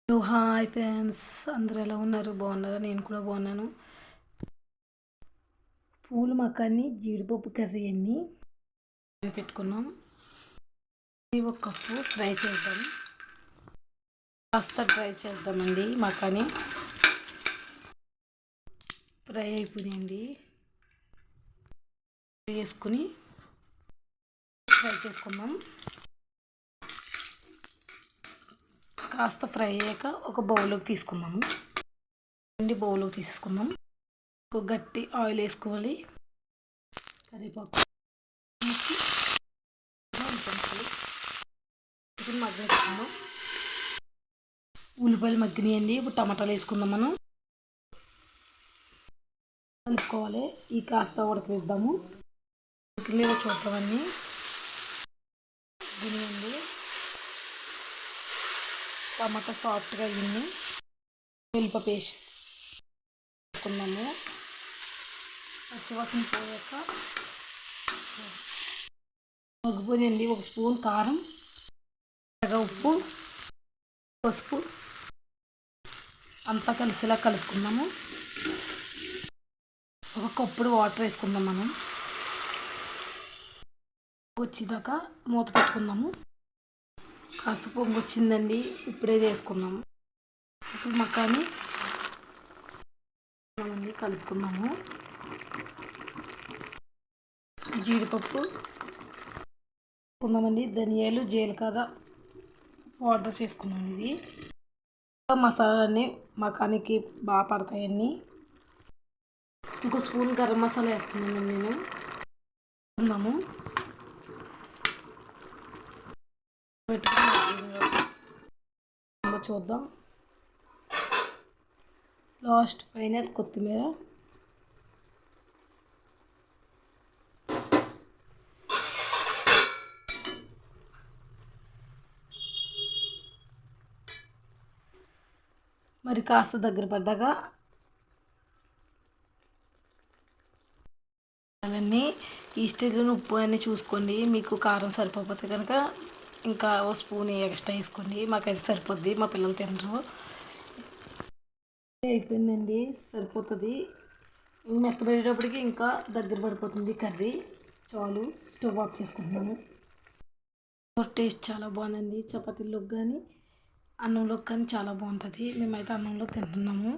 Hello hi friends, అందరూ ఎలా ఉన్నారు? బాగున్నారా? నేను కూడా బాగున్నాను. పూల మకాన్ని జీడిపప్పు కర్రీ అన్ని పెట్టుకున్నాం. ఇది ఒక కప్పు ఫ్రై చేద్దాం. కాస్త ఫ్రై చేద్దామండి. మకాని ఫ్రై అయిపోయింది. వేసుకుని ఫ్రై చేసుకుందాం. కాస్త ఫ్రై అయ్యాక ఒక బౌల్లోకి తీసుకుందాము. బౌల్లోకి తీసుకుందాం. ఒక గట్టి ఆయిల్ వేసుకోవాలి. కరివేపాకు మగ్గేసుకుందాం. ఉల్లిపాయలు మగ్గినాయండి. ఇప్పుడు టమాటాలు వేసుకుందాం. మనం కలుపుకోవాలి. ఈ కాస్త ఉడకనిద్దాము. ఉడికిలేదో చూద్దామని దీనియండి. టమాటా సాఫ్ట్గా అయ్యింది. వెల్లుల్లి పేస్ట్ వేసుకున్నాము. పచ్చివాసన పోయాక మగ్గిపోయింది. ఒక స్పూన్ కారం, ఉప్పు, పసుపు అంతా కలిసిలా కలుపుకుందాము. ఒక కప్పుడు వాటర్ వేసుకుందాం. మనం వచ్చేదాకా మూత పెట్టుకుందాము. కాస్త పొంగు వచ్చిందండి. ఇప్పుడే వేసుకున్నాము. ఇప్పుడు మకాని కలుపుకున్నాము. జీడిపప్పు వేసుకుందామండి. ధనియాలు, జీలకర్ర పౌడర్ చేసుకున్నాము. ఇది మసాలాలన్నీ మకానికి బాగా పడతాయన్నీ. ఇంకో స్పూన్ గరం మసాలా వేస్తున్నాను నేను. ఉన్నాము చూద్దాం. లాస్ట్ ఫైనల్ కొత్తిమీర. మరి కాస్త దగ్గర పడ్డాక అవన్నీ ఈ స్టేజ్లో ఉప్పు అన్నీ చూసుకోండి. మీకు కారం సరిపోతే కనుక ఇంకా ఓ స్పూన్ ఎక్స్ట్రా వేసుకోండి. మాకైతే సరిపోద్ది. మా పిల్లలు తినరు. అయిపోయిందండి, సరిపోతుంది. మెత్తబడేటప్పటికి ఇంకా దగ్గర పడిపోతుంది కర్రీ. చాలు, స్టవ్ ఆఫ్ చేసుకుంటున్నాము. టేస్ట్ చాలా బాగుందండి. చపాతీలోకి కానీ అన్నంలోకి కానీ చాలా బాగుంటుంది. మేమైతే అన్నంలో తింటున్నాము.